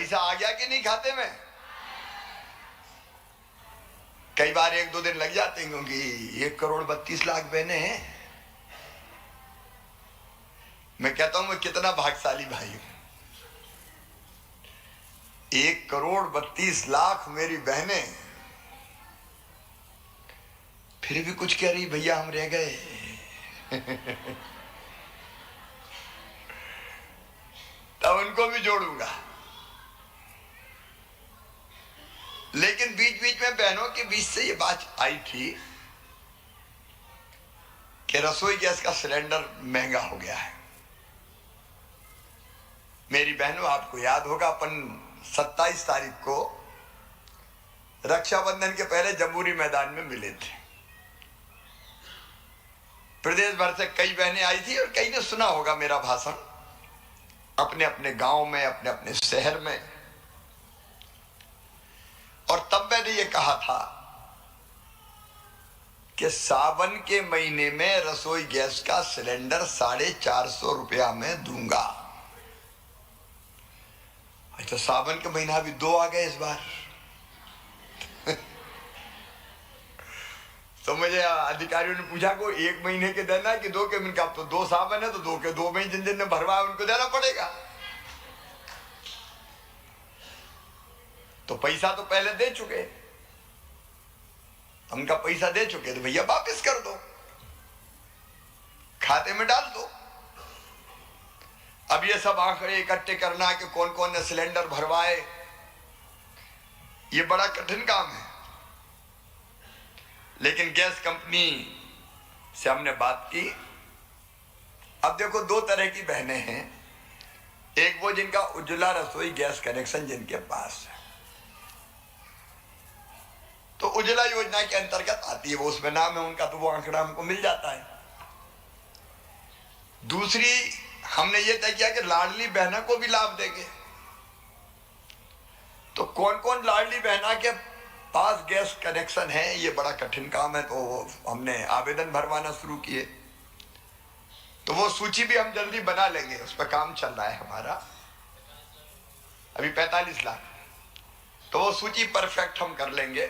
पैसा आ गया कि नहीं खाते में? कई बार 1-2 दिन लग जाते हैं, क्योंकि 1,32,00,000 बहने हैं। मैं कहता हूं मैं कितना भाग्यशाली भाई हूं। 1,32,00,000 मेरी बहनें, फिर भी कुछ कह रही भैया हम रह गए। तब उनको भी जोड़ूंगा। लेकिन बीच बीच में बहनों के बीच से ये बात आई थी कि रसोई गैस का सिलेंडर महंगा हो गया है। मेरी बहनों, आपको याद होगा अपन 27 तारीख को रक्षाबंधन के पहले जम्बूरी मैदान में मिले थे। प्रदेश भर से कई बहनें आई थी और कई ने सुना होगा मेरा भाषण अपने अपने गांव में, अपने अपने शहर में। और तब मैंने ये कहा था कि सावन के महीने में रसोई गैस का सिलेंडर 450 रुपया में दूंगा। अच्छा, सावन का महीना भी 2 आ गए इस बार। तो मुझे अधिकारियों ने पूछा को 1 महीने के देना कि 2 के? मैंने कहा तो 2 सावन है तो 2 के 2 महीने जिन ने भरवाया उनको देना पड़ेगा। तो पैसा तो पहले दे चुके, उनका पैसा दे चुके, तो भैया वापस कर दो, खाते में डाल दो। अब ये सब आंकड़े इकट्ठे करना कि कौन कौन ने सिलेंडर भरवाए, ये बड़ा कठिन काम है। लेकिन गैस कंपनी से हमने बात की। अब देखो, 2 तरह की बहनें हैं। एक वो जिनका उज्ज्वला रसोई गैस कनेक्शन जिनके पास है, तो उज्ज्वला योजना के अंतर्गत आती है, वो उसमें नाम है उनका, तो वो आंकड़ा हमको मिल जाता है। दूसरी हमने ये तय किया कि लाडली बहना को भी लाभ देंगे। तो कौन कौन लाडली बहना के पास गैस कनेक्शन है, ये बड़ा कठिन काम है, तो हमने आवेदन भरवाना शुरू किए। तो वो सूची भी हम जल्दी बना लेंगे, उस पर काम चल रहा है हमारा। अभी 45 लाख, तो वो सूची परफेक्ट हम कर लेंगे।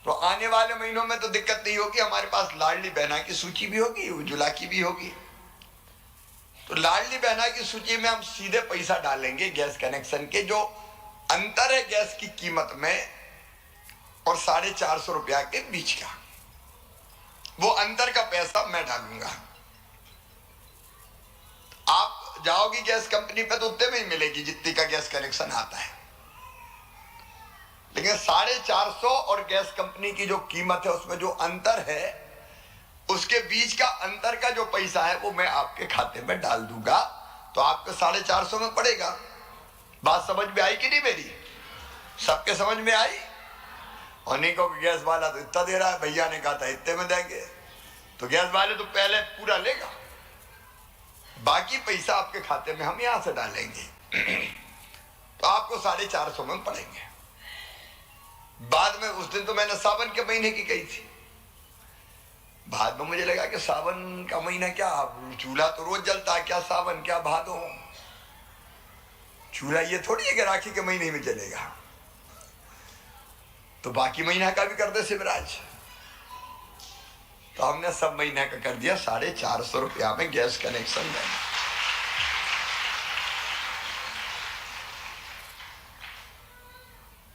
तो आने वाले महीनों में तो दिक्कत नहीं होगी, हमारे पास लाडली बहना की सूची भी होगी, उज्ज्वला की भी होगी। तो लाडली बहना की सूची में हम सीधे पैसा डालेंगे गैस कनेक्शन के, जो अंतर है गैस की कीमत में और 450 रुपया के बीच का, वो अंतर का पैसा मैं डालूंगा। आप जाओगी गैस कंपनी पे तो उतने में ही मिलेगी जितनी का गैस कनेक्शन आता है। लेकिन 450 और गैस कंपनी की जो कीमत है उसमें जो अंतर है, उसके बीच का अंतर का जो पैसा है वो मैं आपके खाते में डाल दूंगा। तो आपके 450 में पड़ेगा। बात समझ में आई कि नहीं मेरी? सबके समझ में आई? और नहीं को गैस वाला तो इतना दे रहा है, भैया ने कहा था इतने में देंगे, तो गैस वाले तो पहले पूरा लेगा, बाकी पैसा आपके खाते में हम यहां से डालेंगे। तो आपको 450 में पड़ेंगे। बाद में उस दिन तो मैंने सावन के महीने की कही थी, बाद में मुझे लगा कि सावन का महीना क्या, चूल्हा तो रोज जलता है, क्या सावन क्या भादो, चूल्हा ये थोड़ी है कि राखी के महीने में जलेगा। तो बाकी महीना का भी कर दे शिवराज। तो हमने सब महीने का कर दिया 450 रुपया में गैस कनेक्शन देना।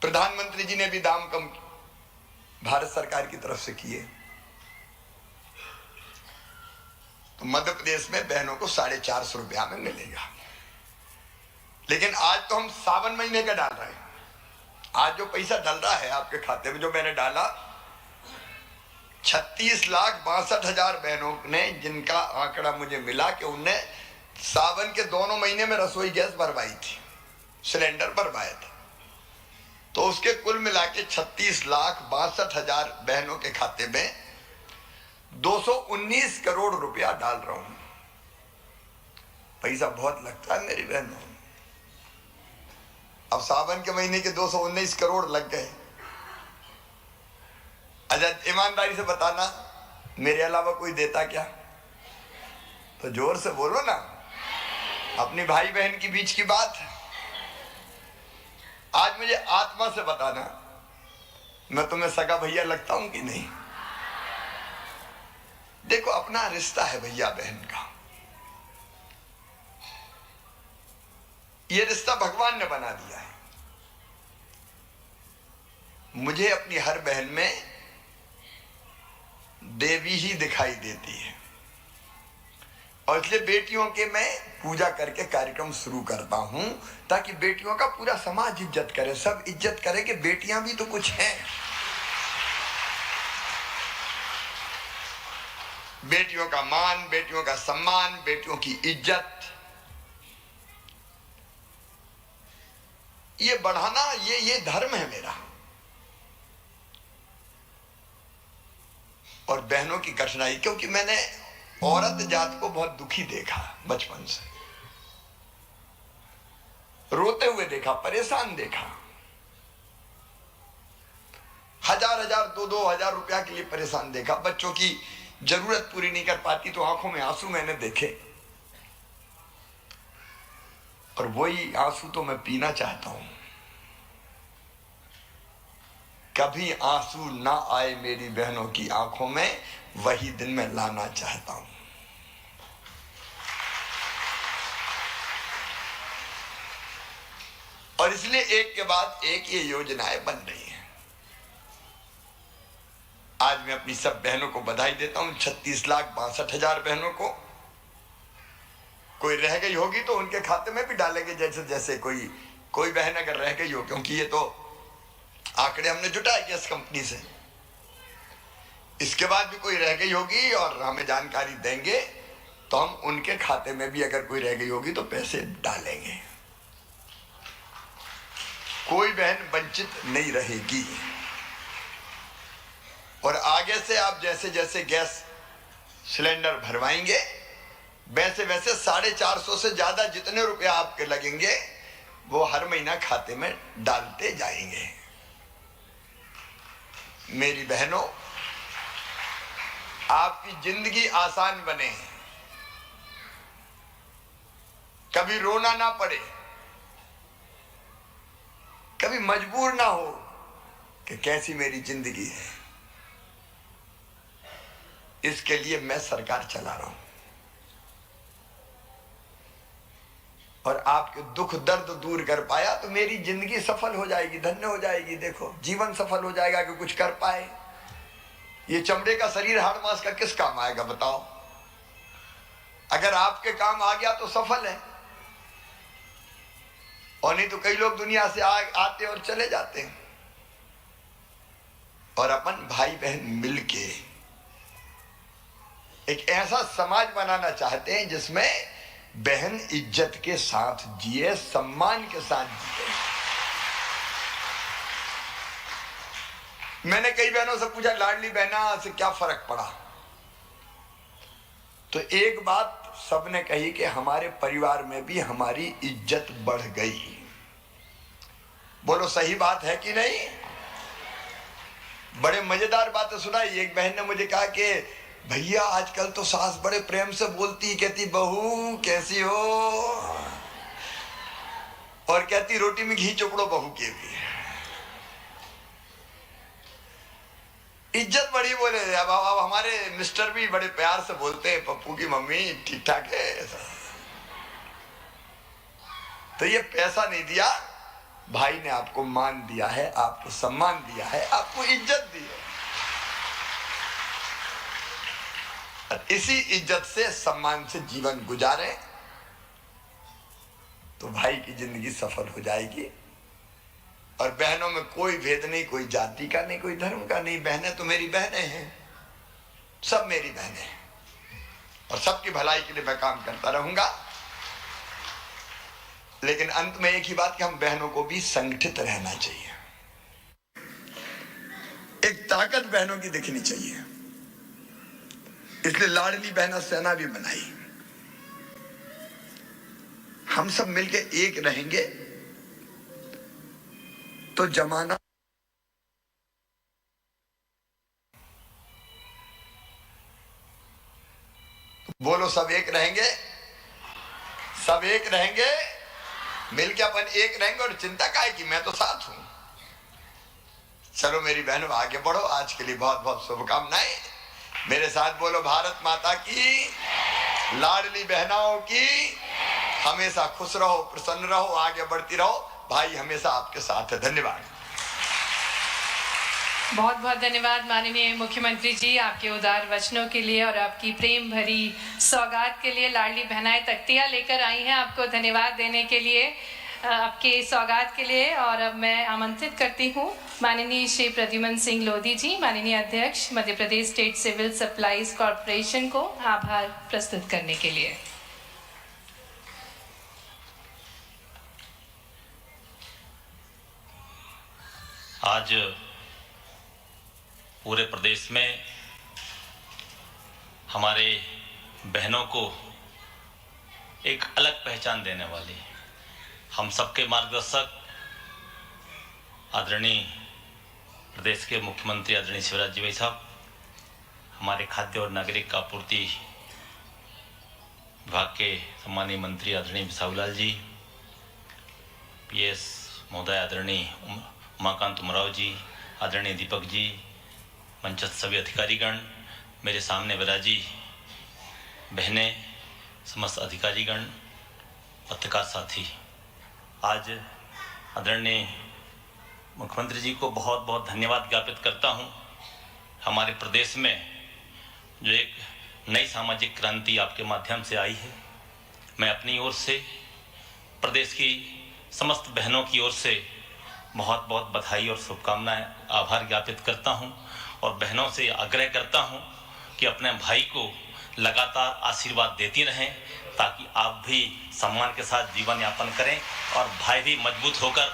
प्रधानमंत्री जी ने भी दाम कम भारत सरकार की तरफ से किए। तो मध्य प्रदेश में बहनों को 450 रुपया में मिलेगा। लेकिन आज तो हम सावन महीने का डाल रहे हैं। आज जो पैसा डल रहा है आपके खाते में, जो मैंने डाला, 36,62,000 बहनों ने, जिनका आंकड़ा मुझे मिला कि उनने सावन के दोनों महीने में रसोई गैस भरवाई थी, सिलेंडर भरवाए थे। तो उसके कुल मिला के 36,62,000 बहनों के खाते में 219 करोड़ रुपया डाल रहा हूं। पैसा बहुत लगता है मेरी बहनों। अब सावन के महीने के 219 करोड़ लग गए। अच्छा, ईमानदारी से बताना, मेरे अलावा कोई देता क्या? तो जोर से बोलो ना, अपनी भाई बहन के बीच की बात। आज मुझे आत्मा से बताना, मैं तुम्हें सगा भैया लगता हूं कि नहीं? देखो, अपना रिश्ता है भैया बहन का, ये रिश्ता भगवान ने बना दिया है। मुझे अपनी हर बहन में देवी ही दिखाई देती है, और इसलिए बेटियों के मैं पूजा करके कार्यक्रम शुरू करता हूं, ताकि बेटियों का पूरा समाज इज्जत करे, सब इज्जत करे कि बेटियां भी तो कुछ हैं। बेटियों का मान, बेटियों का सम्मान, बेटियों की इज्जत, ये बढ़ाना, ये धर्म है मेरा। और बहनों की कठिनाई, क्योंकि मैंने औरत जात को बहुत दुखी देखा बचपन से, रोते हुए देखा, परेशान देखा, हजार 2-2 हजार रुपया के लिए परेशान देखा। बच्चों की जरूरत पूरी नहीं कर पाती तो आंखों में आंसू मैंने देखे, और वही आंसू तो मैं पीना चाहता हूं। कभी आंसू ना आए मेरी बहनों की आंखों में, वही दिन मैं लाना चाहता हूं। और इसलिए एक के बाद एक ये योजनाएं बन रही हैं। आज मैं अपनी सब बहनों को बधाई देता हूं, 36,62,000 बहनों को। कोई रह गई होगी तो उनके खाते में भी डालेंगे, जैसे जैसे कोई बहन अगर रह गई हो, क्योंकि ये तो आंकड़े हमने जुटाए गैस कंपनी से। इसके बाद भी कोई रह गई होगी और हमें जानकारी देंगे तो हम उनके खाते में भी अगर कोई रह गई होगी तो पैसे डालेंगे। कोई बहन वंचित नहीं रहेगी। और आगे से आप जैसे जैसे गैस सिलेंडर भरवाएंगे, वैसे वैसे 450 से ज्यादा जितने रुपए आपके लगेंगे वो हर महीना खाते में डालते जाएंगे। मेरी बहनों, आपकी जिंदगी आसान बने, कभी रोना ना पड़े, कभी मजबूर ना हो कि कैसी मेरी जिंदगी है, इसके लिए मैं सरकार चला रहा हूं। और आपके दुख दर्द दूर कर पाया तो मेरी जिंदगी सफल हो जाएगी, धन्य हो जाएगी। देखो, जीवन सफल हो जाएगा कि कुछ कर पाए। ये चमड़े का शरीर हाड़ मांस का किस काम आएगा बताओ? अगर आपके काम आ गया तो सफल है, और नहीं तो कई लोग दुनिया से आते और चले जाते हैं। और अपन भाई बहन मिलके एक ऐसा समाज बनाना चाहते हैं जिसमें बहन इज्जत के साथ जिए, सम्मान के साथ जिए। मैंने कई बहनों से पूछा, लाडली बहना से क्या फर्क पड़ा? तो एक बात सबने कही कि हमारे परिवार में भी हमारी इज्जत बढ़ गई। बोलो सही बात है कि नहीं? बड़े मजेदार बातें सुनाई। एक बहन ने मुझे कहा कि भैया आजकल तो सास बड़े प्रेम से बोलती, कहती बहू कैसी हो, और कहती रोटी में घी चुपड़ो बहू के भी। इज्जत बड़ी बोले। अब हमारे मिस्टर भी बड़े प्यार से बोलते हैं, पप्पू की मम्मी ठीक ठाक है। तो ये पैसा नहीं दिया, भाई ने आपको मान दिया है, आपको सम्मान दिया है, आपको इज्जत दी है। इसी इज्जत से, सम्मान से जीवन गुजारे तो भाई की जिंदगी सफल हो जाएगी। और बहनों में कोई भेद नहीं, कोई जाति का नहीं, कोई धर्म का नहीं। बहनें तो मेरी बहनें हैं, सब मेरी बहनें हैं, और सबकी भलाई के लिए मैं काम करता रहूंगा। लेकिन अंत में एक ही बात कि हम बहनों को भी संगठित रहना चाहिए। एक ताकत बहनों की दिखनी चाहिए। इसलिए लाडली बहना सेना भी बनाई। हम सब मिलके एक रहेंगे तो जमाना, बोलो सब एक रहेंगे, सब एक रहेंगे मिलके अपन एक रहेंगे और चिंता का है कि मैं तो साथ हूं। चलो मेरी बहनों आगे बढ़ो। आज के लिए बहुत बहुत शुभकामनाएं। मेरे साथ बोलो भारत माता की, लाडली बहनाओं की। हमेशा खुश रहो, प्रसन्न रहो, आगे बढ़ती रहो। भाई हमेशा आपके साथ है। धन्यवाद। बहुत बहुत धन्यवाद माननीय मुख्यमंत्री जी, आपके उदार वचनों के लिए और आपकी प्रेम भरी सौगात के लिए। लाडली बहनाएं तख्तियां लेकर आई हैं आपको धन्यवाद देने के लिए, आपके सौगात के लिए। और अब मैं आमंत्रित करती हूं माननीय श्री प्रद्युमन सिंह लोधी जी, माननीय अध्यक्ष Madhya Pradesh state civil supplies corporation को आभार प्रस्तुत करने के लिए। आज पूरे प्रदेश में हमारे बहनों को एक अलग पहचान देने वाली, हम सबके मार्गदर्शक आदरणीय प्रदेश के मुख्यमंत्री आदरणीय शिवराज जी भाई साहब, हमारे खाद्य और नागरिक आपूर्ति विभाग के सम्मानीय मंत्री आदरणीय साहूलाल जी, पीएस महोदय आदरणीय उमाकांत उमराव जी, आदरणीय दीपक जी, मंचस्थ सभी अधिकारीगण, मेरे सामने विराजी बहनें, समस्त अधिकारीगण, पत्रकार साथी, आज आदरणीय मुख्यमंत्री जी को बहुत बहुत धन्यवाद ज्ञापित करता हूं। हमारे प्रदेश में जो एक नई सामाजिक क्रांति आपके माध्यम से आई है, मैं अपनी ओर से प्रदेश की समस्त बहनों की ओर से बहुत बहुत बधाई और शुभकामनाएं, आभार ज्ञापित करता हूं और बहनों से आग्रह करता हूं कि अपने भाई को लगातार आशीर्वाद देती रहें ताकि आप भी सम्मान के साथ जीवन यापन करें और भाई भी मजबूत होकर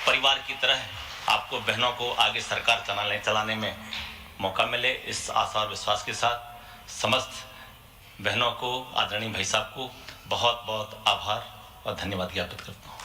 परिवार की तरह आपको बहनों को आगे सरकार चलाने में मौका मिले। इस आशा और विश्वास के साथ समस्त बहनों को, आदरणीय भाई साहब को बहुत बहुत आभार और धन्यवाद ज्ञापित करता हूँ।